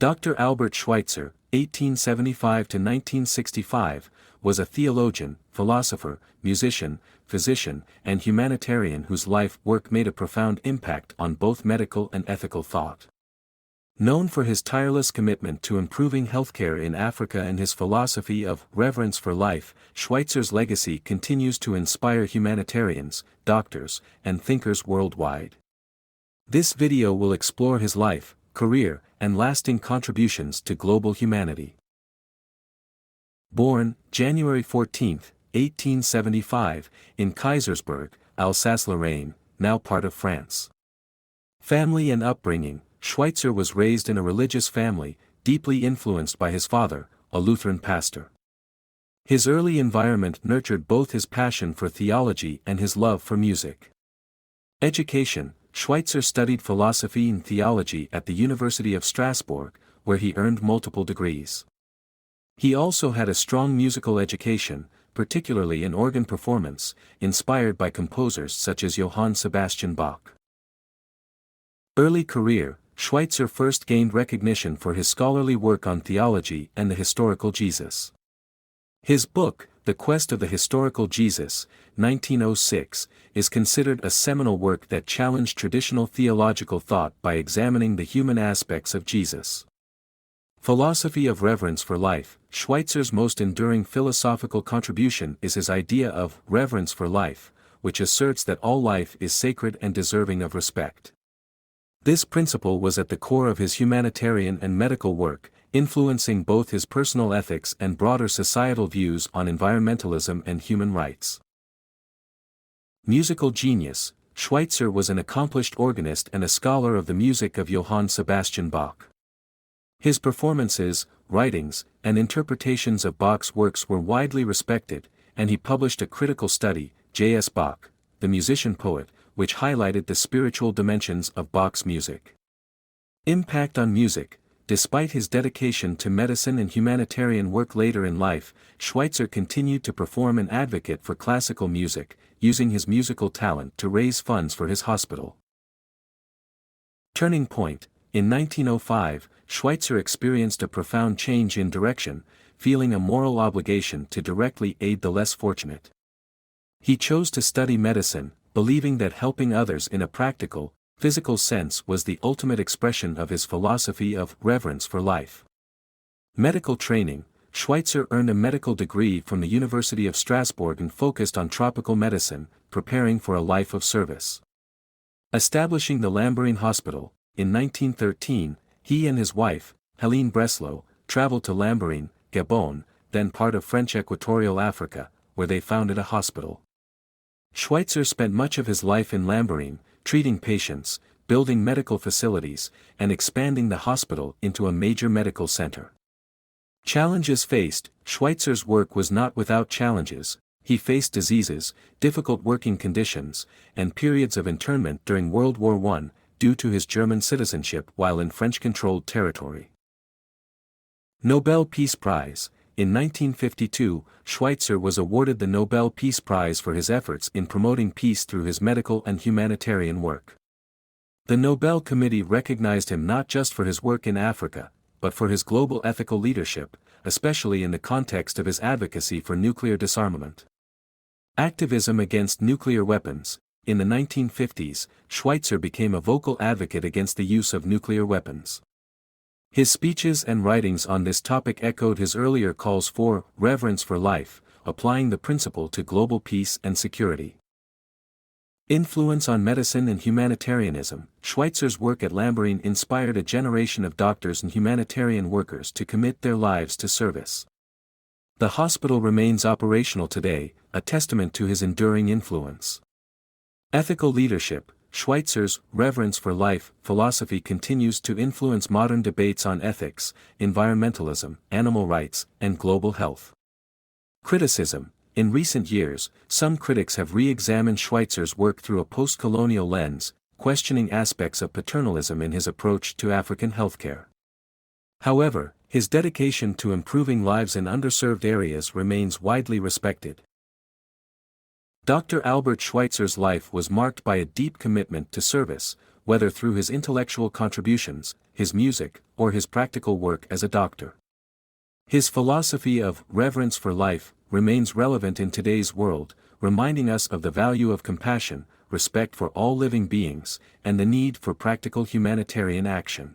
Dr. Albert Schweitzer, 1875 to 1965, was a theologian, philosopher, musician, physician, and humanitarian whose life-work made a profound impact on both medical and ethical thought. Known for his tireless commitment to improving healthcare in Africa and his philosophy of reverence for life, Schweitzer's legacy continues to inspire humanitarians, doctors, and thinkers worldwide. This video will explore his life, career, and lasting contributions to global humanity. Born, January 14, 1875, in Kaisersberg, Alsace-Lorraine, now part of France. Family and upbringing: Schweitzer was raised in a religious family, deeply influenced by his father, a Lutheran pastor. His early environment nurtured both his passion for theology and his love for music. Education: Schweitzer studied philosophy and theology at the University of Strasbourg, where he earned multiple degrees. He also had a strong musical education, particularly in organ performance, inspired by composers such as Johann Sebastian Bach. Early career: Schweitzer first gained recognition for his scholarly work on theology and the historical Jesus. His book, The Quest of the Historical Jesus, 1906, is considered a seminal work that challenged traditional theological thought by examining the human aspects of Jesus. Philosophy of Reverence for Life: Schweitzer's most enduring philosophical contribution is his idea of reverence for life, which asserts that all life is sacred and deserving of respect. This principle was at the core of his humanitarian and medical work, influencing both his personal ethics and broader societal views on environmentalism and human rights. Musical genius: Schweitzer was an accomplished organist and a scholar of the music of Johann Sebastian Bach. His performances, writings, and interpretations of Bach's works were widely respected, and he published a critical study, J.S. Bach, the Musician-Poet, which highlighted the spiritual dimensions of Bach's music. Impact on music: despite his dedication to medicine and humanitarian work later in life, Schweitzer continued to perform and advocate for classical music, using his musical talent to raise funds for his hospital. Turning point: in 1905, Schweitzer experienced a profound change in direction, feeling a moral obligation to directly aid the less fortunate. He chose to study medicine, believing that helping others in a practical, physical sense was the ultimate expression of his philosophy of reverence for life. Medical training: Schweitzer earned a medical degree from the University of Strasbourg and focused on tropical medicine, preparing for a life of service. Establishing the Lambaréné Hospital, in 1913, he and his wife, Helene Breslau, traveled to Lambaréné, Gabon, then part of French Equatorial Africa, where they founded a hospital. Schweitzer spent much of his life in Lambaréné, treating patients, building medical facilities, and expanding the hospital into a major medical center. Challenges faced: Schweitzer's work was not without challenges. He faced diseases, difficult working conditions, and periods of internment during World War I, due to his German citizenship while in French-controlled territory. Nobel Peace Prize: in 1952, Schweitzer was awarded the Nobel Peace Prize for his efforts in promoting peace through his medical and humanitarian work. The Nobel Committee recognized him not just for his work in Africa, but for his global ethical leadership, especially in the context of his advocacy for nuclear disarmament. Activism against nuclear weapons: in the 1950s, Schweitzer became a vocal advocate against the use of nuclear weapons. His speeches and writings on this topic echoed his earlier calls for reverence for life, applying the principle to global peace and security. Influence on medicine and humanitarianism: Schweitzer's work at Lambaréné inspired a generation of doctors and humanitarian workers to commit their lives to service. The hospital remains operational today, a testament to his enduring influence. Ethical leadership: Schweitzer's reverence for life philosophy continues to influence modern debates on ethics, environmentalism, animal rights, and global health. Criticism: in recent years, some critics have re-examined Schweitzer's work through a post-colonial lens, questioning aspects of paternalism in his approach to African healthcare. However, his dedication to improving lives in underserved areas remains widely respected. Dr. Albert Schweitzer's life was marked by a deep commitment to service, whether through his intellectual contributions, his music, or his practical work as a doctor. His philosophy of reverence for life remains relevant in today's world, reminding us of the value of compassion, respect for all living beings, and the need for practical humanitarian action.